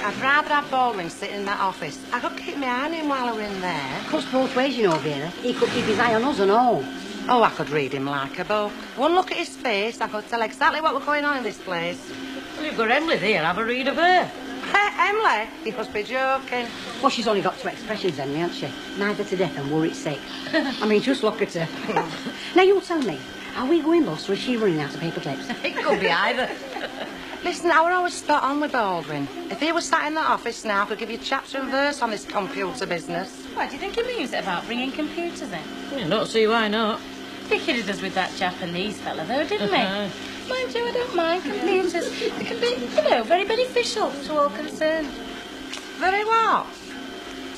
I'd rather have Baldwin sitting in that office. I could keep my eye on him while we're in there. Cuts both ways, you know, Vera. He could keep his eye on us and all. Oh, I could read him like a book. One look at his face, I could tell exactly what was going on in this place. Well, you've got Emily there. Have a read of her. Emily? You must be joking. Well, she's only got two expressions, Emily, hasn't she? Neither to death and worried sick. I mean, just look at her. Now, you tell me, are we going bust or is she running out of paper clips? It could be either. Listen, I were always spot on with Baldwin. If he was sat in that office now, I could give you chapter and verse on this computer business. What, do you think he means it about bringing computers in? Yeah, don't see why not. He kidded us with that Japanese fella, though, didn't he? Mind you, I don't mind computers. They can be, you know, very beneficial to all concerned. Very what?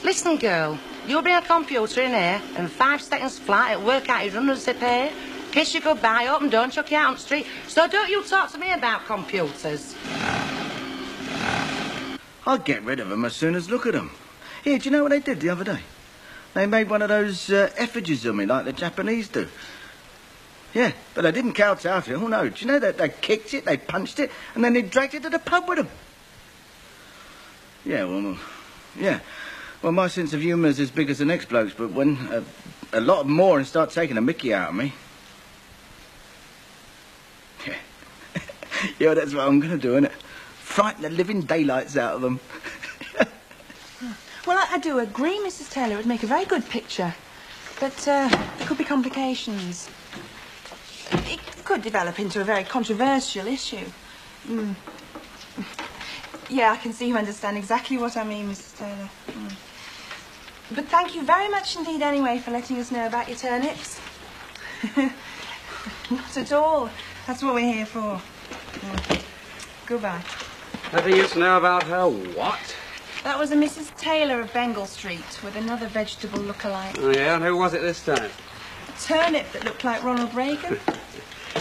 Listen, girl, you'll bring a computer in here and 5 seconds flat, it'll work out his hundreds of pay. Kiss you goodbye, open door and chuck you out on the street. So don't you talk to me about computers. I'll get rid of them as soon as look at them. Here, do you know what they did the other day? They made one of those effigies of me like the Japanese do. Yeah, but they didn't kowtow to it. Oh, no. Do you know that they kicked it, they punched it, and then they dragged it to the pub with them? Yeah, well, yeah. Well, my sense of humour is as big as the next bloke's, but when a lot more and start taking a mickey out of me... Yeah. Yeah, that's what I'm going to do, innit? Frighten the living daylights out of them. Well, I do agree, Mrs. Taylor. It would make a very good picture. But there could be complications. It could develop into a very controversial issue. Mm. Yeah, I can see you understand exactly what I mean, Mrs. Taylor. Mm. But thank you very much indeed, anyway, for letting us know about your turnips. Not at all. That's what we're here for. Mm. Goodbye. Letting us know about her what? That was a Mrs. Taylor of Bengal Street with another vegetable look-alike. Oh, yeah? And who was it this time? A turnip that looked like Ronald Reagan.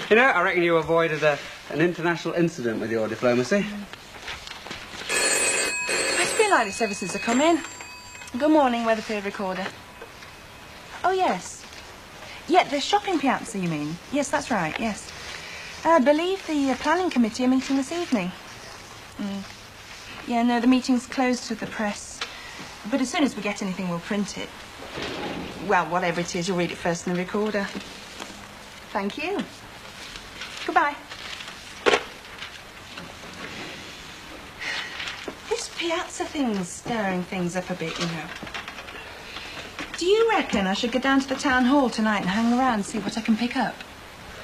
You know, I reckon you avoided an international incident with your diplomacy. It's been like this ever since I come in. Good morning, Weatherfield Recorder. Oh, yes. Yeah, the shopping piazza, you mean? Yes, that's right, yes. I believe the planning committee are meeting this evening. Mm. Yeah, no, the meeting's closed to the press. But as soon as we get anything, we'll print it. Well, whatever it is, you'll read it first in the recorder. Thank you. Goodbye. This piazza thing's stirring things up a bit, you know. Do you reckon I should go down to the town hall tonight and hang around and see what I can pick up?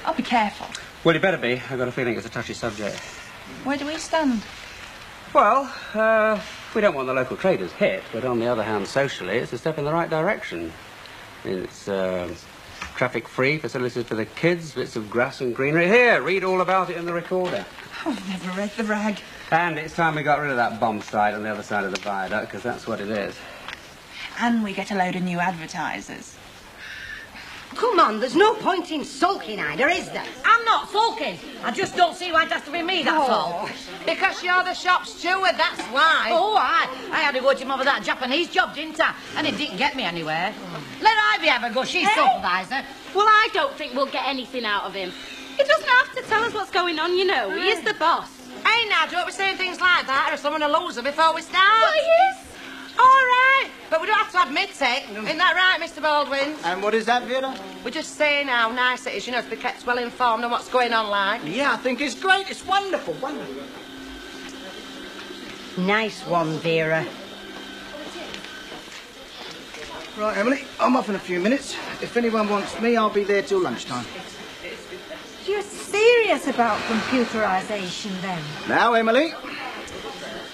I'll be careful. Well, you better be. I've got a feeling it's a touchy subject. Where do we stand? Well, we don't want the local traders hit, but on the other hand, socially, it's a step in the right direction. It's traffic-free facilities for the kids, bits of grass and greenery. Here, read all about it in the recorder. Oh, I've never read the rag. And it's time we got rid of that bomb site on the other side of the viaduct, because that's what it is. And we get a load of new advertisers. Come on, there's no point in sulking either, is there? I'm not sulking. I just don't see why it has to be me, that's all. Because you're the shop steward, that's why. Oh, I had to go to him over that Japanese job, didn't I? And it didn't get me anywhere. Let Ivy have a go, she's supervisor. Well, I don't think we'll get anything out of him. He doesn't have to tell us what's going on, you know. He is the boss. Hey, now, don't be saying things like that or someone will lose her before we start. Well, he is. All right, but we don't have to admit it. Isn't that right, Mr. Baldwin? And what is that, Vera? We're just saying how nice it is, you know, to be kept well informed on what's going on, like. Yeah, I think it's great. It's wonderful, wonderful. Nice one, Vera. Right, Emily, I'm off in a few minutes. If anyone wants me, I'll be there till lunchtime. You're serious about computerisation, then? Now, Emily.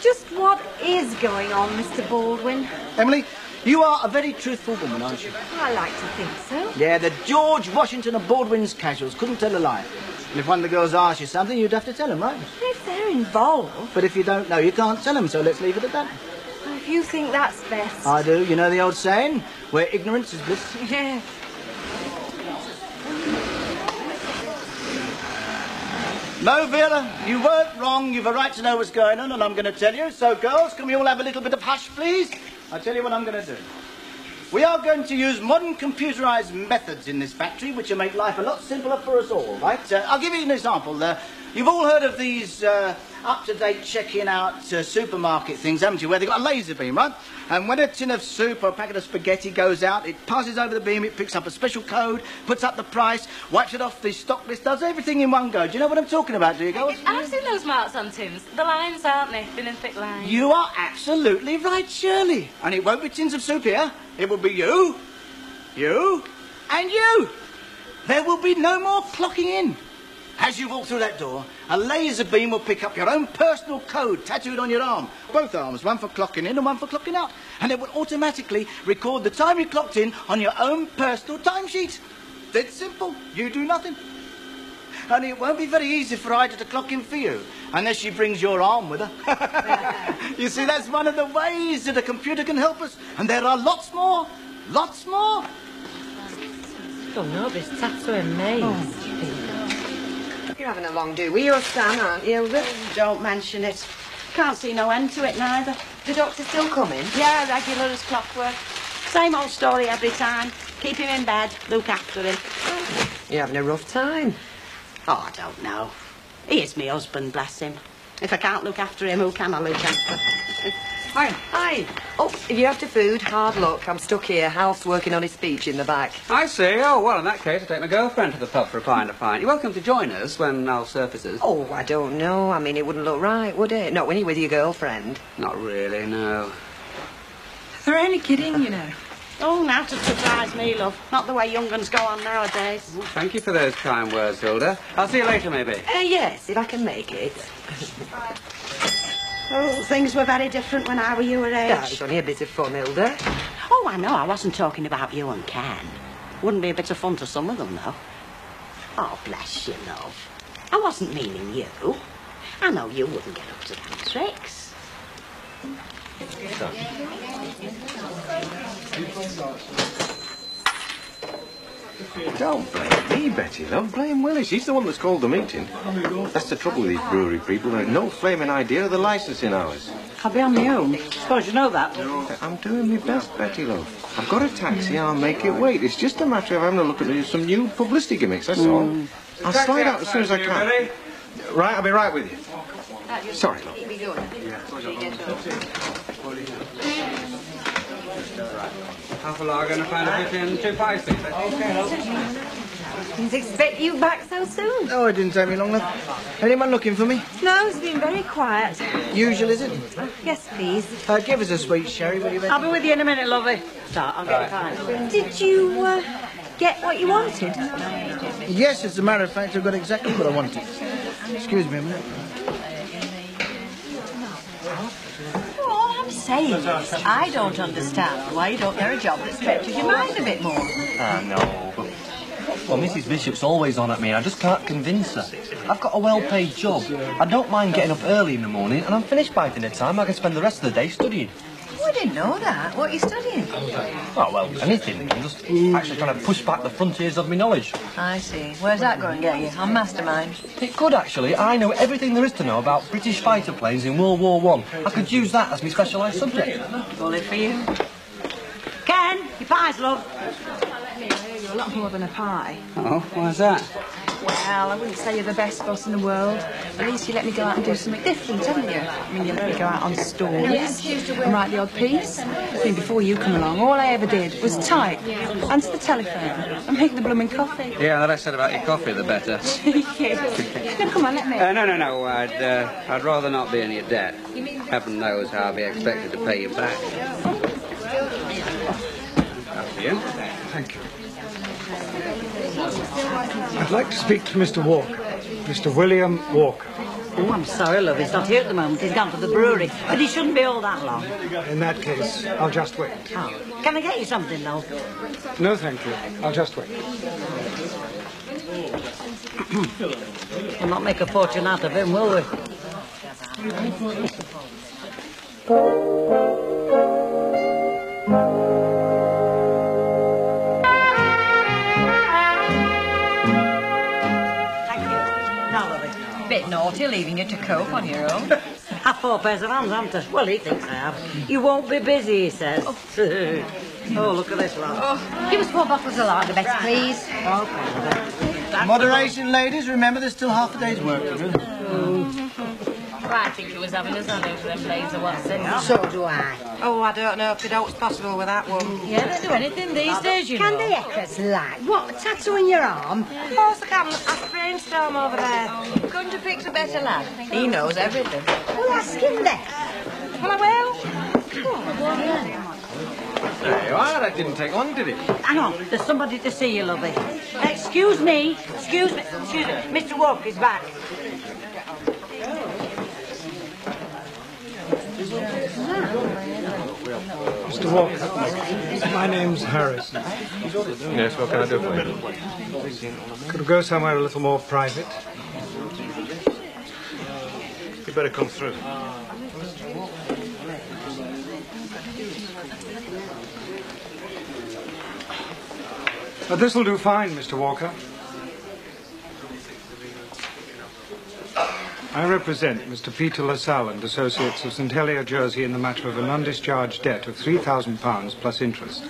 Just what is going on, Mr. Baldwin? Emily, you are a very truthful woman, aren't you? I like to think so. Yeah, the George Washington of Baldwin's casuals couldn't tell a lie. And if one of the girls asks you something, you'd have to tell them, right? If they're involved. But if you don't know, you can't tell them, so let's leave it at that. If you think that's best. I do. You know the old saying, where ignorance is bliss? Yeah. No, Vera, you weren't wrong. You've a right to know what's going on, and I'm going to tell you. So, girls, can we all have a little bit of hush, please? I'll tell you what I'm going to do. We are going to use modern computerised methods in this factory, which will make life a lot simpler for us all, right? I'll give you an example. You've all heard of these up-to-date checking out supermarket things, haven't you, where they've got a laser beam, right? And when a tin of soup or a packet of spaghetti goes out, it passes over the beam, it picks up a special code, puts up the price, wipes it off the stock list, does everything in one go. Do you know what I'm talking about, do you, girls? I've seen those marks on tins. The lines, aren't they? Thin and thick lines. You are absolutely right, Shirley. And it won't be tins of soup here. It will be you, and you. There will be no more clocking in. As you walk through that door, a laser beam will pick up your own personal code tattooed on your arm. Both arms, one for clocking in and one for clocking out. And it will automatically record the time you clocked in on your own personal timesheet. Dead simple. You do nothing. And it won't be very easy for Ida to clock in for you, unless she brings your arm with her. You see, that's one of the ways that a computer can help us. And there are lots more. Lots more. Don't know, this tattooing me. You're having a long do with your Stan, aren't you, Hilda? Don't mention it. Can't see no end to it neither. The doctor's still coming? Yeah, regular as clockwork. Same old story every time. Keep him in bed, look after him. You're having a rough time. Oh, I don't know. He is my husband, bless him. If I can't look after him, who can I look after? Hi. Oh, if you're after food, hard luck. I'm stuck here. Hal's working on his speech in the back. I see. Oh, well, in that case, I'll take my girlfriend to the pub for a pint. You're welcome to join us when Al surfaces. Oh, I don't know. I mean, it wouldn't look right, would it? Not when you're with your girlfriend. Not really, no. They're only kidding, you know. Oh, now to surprise me, love. Not the way young uns go on nowadays. Well, thank you for those kind words, Hilda. I'll see you later, maybe. Yes, if I can make it. Oh, things were very different when I were your age. Yeah, it's only a bit of fun, Hilda. Oh, I know. I wasn't talking about you and Ken. Wouldn't be a bit of fun to some of them, though. Oh, bless you, love. I wasn't meaning you. I know you wouldn't get up to them tricks. Don't blame me, Betty, love. Blame Willie. She's the one that's called the meeting. That's the trouble with these brewery people. They've no flaming idea of the licensing hours. I'll be on my own. Suppose you know that. I'm doing my best, Betty, love. I've got a taxi. I'll make it wait. It's just a matter of having a look at some new publicity gimmicks, that's all. I'll slide out as soon as I can. Right, I'll be right with you. Sorry, love. Half a lager and a pint of fish and 2 pies, please. Okay, love. Didn't expect you back so soon. Oh, it didn't take me long, love. Anyone looking for me? No, it's been very quiet. Usual, is it? Yes, please. Give us a sweet sherry, will you, Betty? I'll be with you in a minute, lovey. Start, I'll get time. Did you get what you wanted? Yes, as a matter of fact, I've got exactly what I wanted. Excuse me a minute. All I'm saying is, I don't understand why you don't get a job that stretches your mind a bit more. I know, but... Well, Mrs. Bishop's always on at me and I just can't convince her. I've got a well-paid job. I don't mind getting up early in the morning and I'm finished by dinner time. I can spend the rest of the day studying. Oh, I didn't know that. What are you studying? Oh, well, anything. I'm just actually trying to push back the frontiers of my knowledge. I see. Where's that going to get you? On Mastermind? It could, actually. I know everything there is to know about British fighter planes in World War I. I could use that as my specialised subject. Bully for you. Ken, your pies, love. You're a lot more than a pie. Oh, why's that? Well, I wouldn't say you're the best boss in the world. At least you let me go out and do something different, haven't you? I mean, you let me go out on stories and write the odd piece. I mean, before you come along, all I ever did was type, answer the telephone, and make the blooming coffee. Yeah, the less said about your coffee, the better. Cheeky. No, come on, let me. No. I'd rather not be in your debt. Heaven knows how I'll be expected to pay you back. After you. Thank you. I'd like to speak to Mr. Walker. Mr. William Walker. Oh, I'm sorry, love. He's not here at the moment. He's gone to the brewery. But he shouldn't be all that long. In that case, I'll just wait. Oh. Can I get you something, though? No, thank you. I'll just wait. We'll not make a fortune out of him, will we? Bit naughty leaving you to cope on your own. Have 4 pairs of hands, haven't I? Well, he thinks I have. You won't be busy, he says. Oh, look at this lot. Give us 4 bottles of lager, Betty, please. Okay. Moderation, ladies. Remember, there's still half a day's work to do. I think it was having us on over them blades of what's in. So do I. Oh, I don't know if it was possible with that one. Yeah, they do anything these days, you Can know. the heckers lie? What, a tattoo in your arm? Of course I can. Ask Brainstorm over there. Couldn't have picked a better lad. He knows everything. Well, ask him then. Well, I will. There you are. That didn't take long, did it? Hang on, there's somebody to see you, lovey. Excuse me. Mr. Walker is back. Mr. Walker, my name's Harrison. Yes, what can I do for you? Could we go somewhere a little more private? You better come through. This'll do fine, Mr. Walker. I represent Mr. Peter LaSalle and Associates of St. Helier, Jersey, in the matter of an undischarged debt of £3,000 plus interest.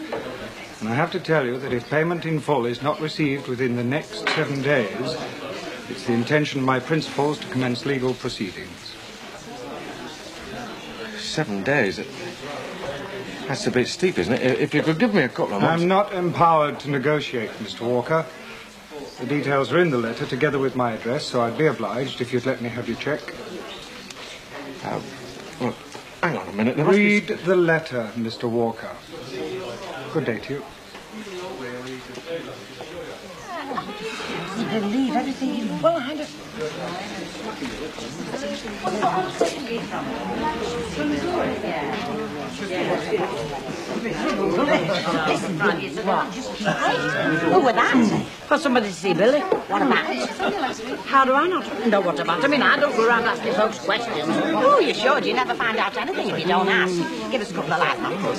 And I have to tell you that if payment in full is not received within the next 7 days, it's the intention of my principals to commence legal proceedings. 7 days? That's a bit steep, isn't it? If you could give me a couple of months... I'm not empowered to negotiate, Mr. Walker. The details are in the letter, together with my address, so I'd be obliged if you'd let me have your cheque. Well, hang on a minute. Read the letter, Mr. Walker. Good day to you. Believe everything. Well, I don't... Who was that? For somebody to see Billy. What about it? How do I not know what about? I mean, I don't go around asking folks questions. Oh, you should. You never find out anything if you don't ask. Give us a couple of light numbers.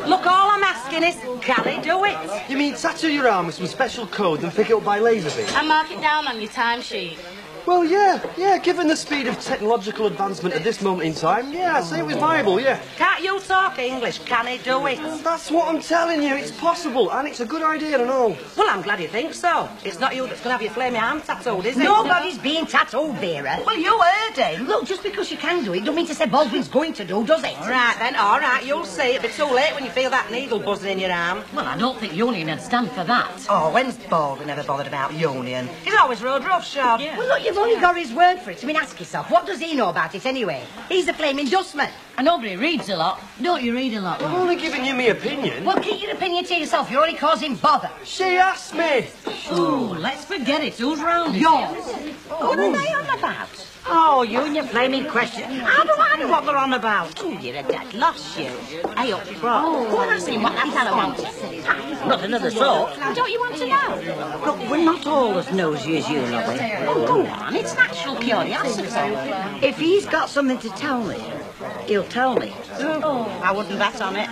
Look, all I'm asking is, can he do it? You mean tattoo your arm with some special code and pick it up by laser beam? And mark it down on your timesheet. Well, yeah, given the speed of technological advancement at this moment in time, yeah, I'd say it was viable, yeah. Can't you talk English? Can he do it? That's what I'm telling you, it's possible, and it's a good idea and all. Well, I'm glad you think so. It's not you that's going to have your flaming arm tattooed, is it? Nobody's being tattooed, Vera. Well, you heard him. Look, just because you can do it, don't mean to say Baldwin's going to do, does it? All right, then, all right, you'll see. It'll be too late when you feel that needle buzzing in your arm. Well, I don't think Union would stand for that. Oh, when's Baldwin ever bothered about Union? He's always rode roughshod. Yeah. Well, look, you've only got his word for it. I mean, ask yourself, what does he know about it anyway? He's a flaming dustman. And nobody reads a lot. Don't you read a lot? I'm only giving you my opinion. Well, keep your opinion to yourself. You're only causing bother. She asked me. Oh, let's forget it. Who's round? Yours. What are they on about? Oh, you and your flaming question. How do I know what they're on about? Oh, you're a dead loss, you. Hey, up front. Go and ask him what that fellow wants. Not another sort. Don't you want to know? Look, we're not all as nosy as you, lovey. Oh, go on. It's natural curiosity. If he's got something to tell me, he'll tell me. Oh, I wouldn't bet on it.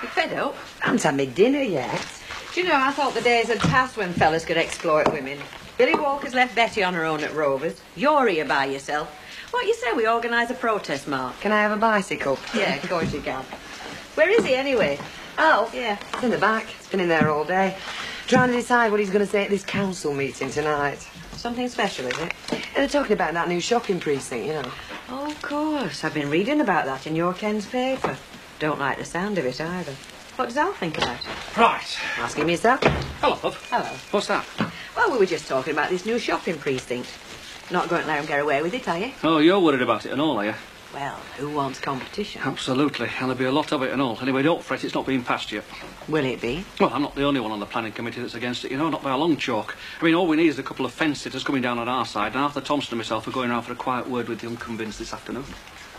You fed up? I haven't had my dinner yet. Do you know, I thought the days had passed when fellas could exploit women. Billy Walker's left Betty on her own at Rovers. You're here by yourself. What you say we organise a protest march? Can I have a bicycle? Yeah, of course you can. Where is he anyway? Oh, Yeah. it's in the back. It's been in there all day. Trying to decide what he's going to say at this council meeting tonight. Something special, is it? And they're talking about that new shopping precinct, you know. Oh, of course. I've been reading about that in your Ken's paper. Don't like the sound of it either. What does Al think about it? Right. Ask him yourself. Hello, love. Hello. What's that? Well, we were just talking about this new shopping precinct. Not going to let him get away with it, are you? Oh, you're worried about it and all, are you? Well, who wants competition? Absolutely. And there'll be a lot of it and all. Anyway, don't fret, it's not being passed yet. Will it be? Well, I'm not the only one on the planning committee that's against it, you know, not by a long chalk. I mean, all we need is a couple of fence sitters coming down on our side, and Arthur Thompson and myself are going round for a quiet word with the unconvinced this afternoon.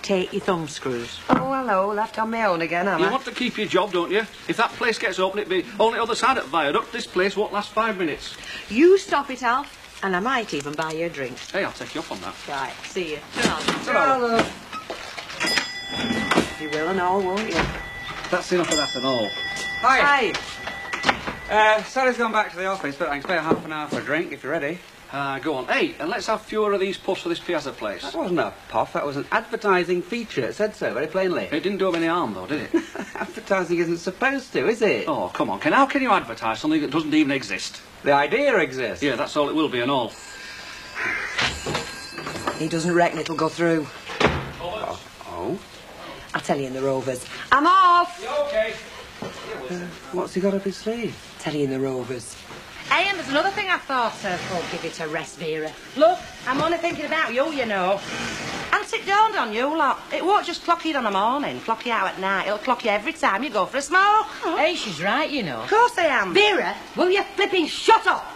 Take your thumb screws. Oh, hello. Left on my own again, am You I? want to keep your job, don't you? If that place gets open, it'll be on the other side of the viaduct. This place won't last 5 minutes. You stop it, Al, and I might even buy you a drink. Hey, I'll take you up on that. Right, see you. Hello. You will and all, won't you? That's enough of that and all. Hi. Sally's gone back to the office, but I can spare half an hour for a drink if you're ready. Go on. Hey, and let's have fewer of these puffs for this piazza place. That wasn't a puff, that was an advertising feature. It said so, very plainly. It didn't do him any harm, though, did it? Advertising isn't supposed to, is it? Oh, come on, Ken. How can you advertise something that doesn't even exist? The idea exists. Yeah, that's all it will be and all. He doesn't reckon it'll go through. Oh? I'll tell you in the Rovers. I'm off! Yeah, OK. What's he got up his sleeve? Tell you in the Rovers. Hey, and there's another thing I thought of. Oh, give it a rest, Vera. Look, I'm only thinking about you, you know. Hasn't it dawned on you, lot? It won't just clock you in the morning, clock you out at night. It'll clock you every time you go for a smoke. Oh. Hey, she's right, you know. Of course I am. Vera, will you flipping shut up?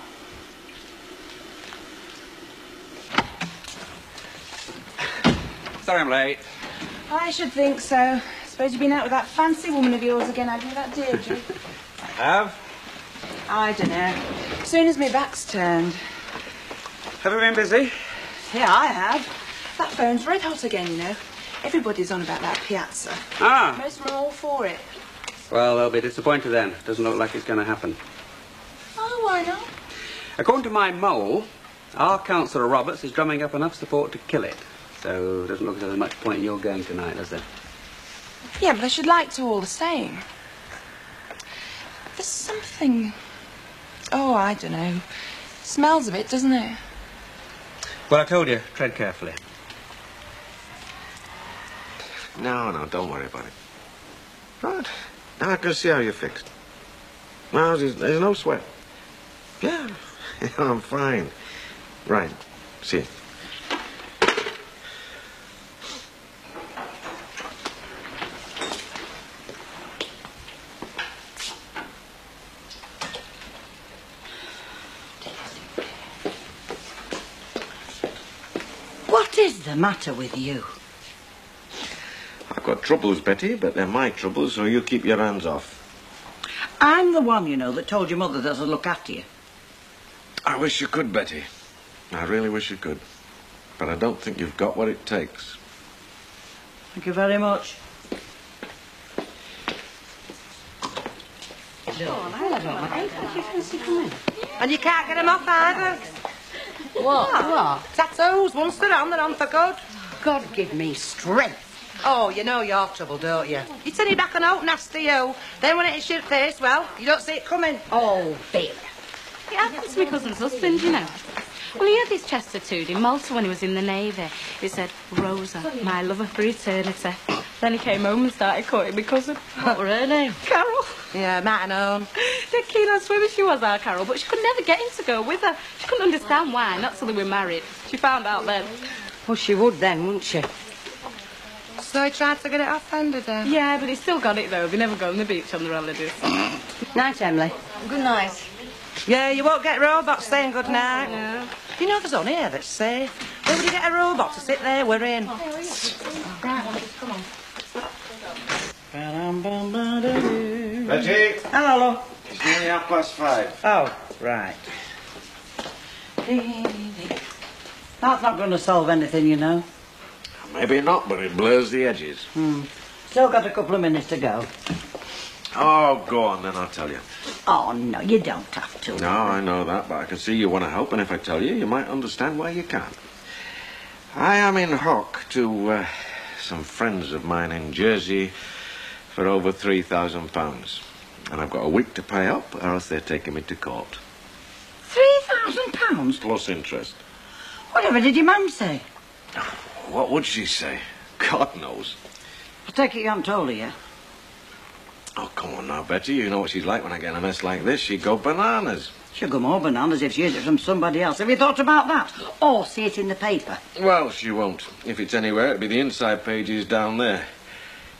Sorry I'm late. I should think so. Suppose you've been out with that fancy woman of yours again, have you, that Deirdre? I have. I don't know. As soon as my back's turned. Have you been busy? Yeah, I have. That phone's red hot again, you know. Everybody's on about that piazza. Ah. Most of them are all for it. Well, they'll be disappointed then. Doesn't look like it's going to happen. Oh, why not? According to my mole, our councillor Roberts is drumming up enough support to kill it. So it doesn't look as though there's much point in your going tonight, does there? Yeah, but I should like to all the same. There's something... Oh, I don't know. Smells of it, doesn't it? Well, I told you, tread carefully. No, don't worry about it. Right. Now I can see how you're fixed. No, there's no sweat. Yeah, I'm fine. Right. See you. What is the matter with you? I've got troubles, Betty, but they're my troubles, so you keep your hands off. I'm the one, you know, that told your mother that I'd look after you. I wish you could, Betty. I really wish you could. But I don't think you've got what it takes. Thank you very much. And you can't get them off either. What? Tattoos, once they're on for good. God give me strength. Oh, you know your trouble, don't you? You turn your back on out, nasty you. Then when it hits your face, well, you don't see it coming. Oh, Vera. It happened to my cousin's husband, you know. Well, he had this chest tattooed in Malta when he was in the Navy. It said, Rosa, my lover for eternity. Then he came home and started courting my cousin. What were her name? Carol. Yeah, might have known. Dead keen on swimming she was, our Carol, but she could never get him to go with her. She couldn't understand why, not till they were married. She found out then. Well, she would then, wouldn't she? So he tried to get it off then, did he? Yeah, but he still got it, though. They never go on the beach on their holidays. Night, Emily. Good night. Yeah, you won't get robots saying good night. Yeah. You know there's only here that's safe. Where would you get a robot to sit there worrying? Right, come on. Betty! Hello, love. It's nearly 5:30. Oh, right. That's not going to solve anything, you know. Maybe not, but it blurs the edges. Still got a couple of minutes to go. Oh, go on then, I'll tell you. Oh, no, you don't have to. No, I know that, but I can see you want to help, and if I tell you, you might understand why you can't. I am in hock to some friends of mine in Jersey for over £3,000. And I've got a week to pay up, or else they're taking me to court. £3,000? Plus interest. Whatever did your mum say? What would she say? God knows. I take it you haven't told her yet. Oh, come on now, Betty. You know what she's like when I get in a mess like this. She'd go bananas. She'll go more bananas if she hears it from somebody else. Have you thought about that? Or see it in the paper? Well, she won't. If it's anywhere, it'll be the inside pages down there,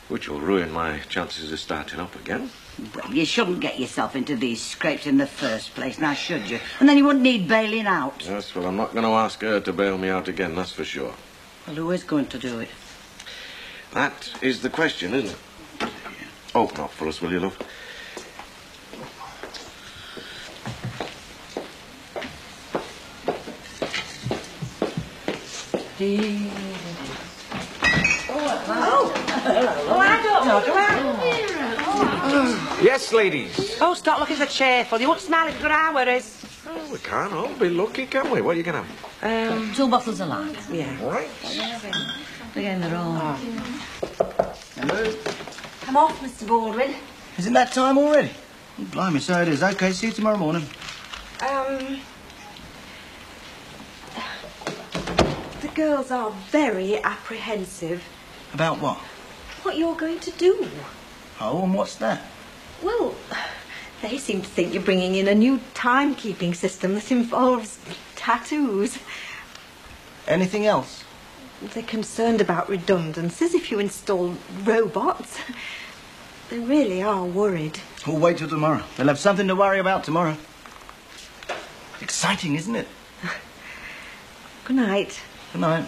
which will ruin my chances of starting up again. Well, you shouldn't get yourself into these scrapes in the first place, now should you? And then you wouldn't need bailing out. Yes, well, I'm not going to ask her to bail me out again, that's for sure. Well, who is going to do it? That is the question, isn't it? Open up for us, will you, love? Oh, I don't know, do I? Yes, ladies. Oh, stop looking so cheerful. You won't smile if good hour is. Well, we can't all be lucky, can we? What are you going to have? 2 bottles of lager. Yeah. Right. Again, they're all... Hello? Come off, Mr. Baldwin. Isn't that time already? Oh, blimey, so it is. OK, see you tomorrow morning. The girls are very apprehensive. About what? What you're going to do. Oh, and what's that? Well, they seem to think you're bringing in a new timekeeping system that involves tattoos. Anything else? They're concerned about redundancies if you install robots. They really are worried. We'll wait till tomorrow. They'll have something to worry about tomorrow. Exciting, isn't it? Good night. Good night.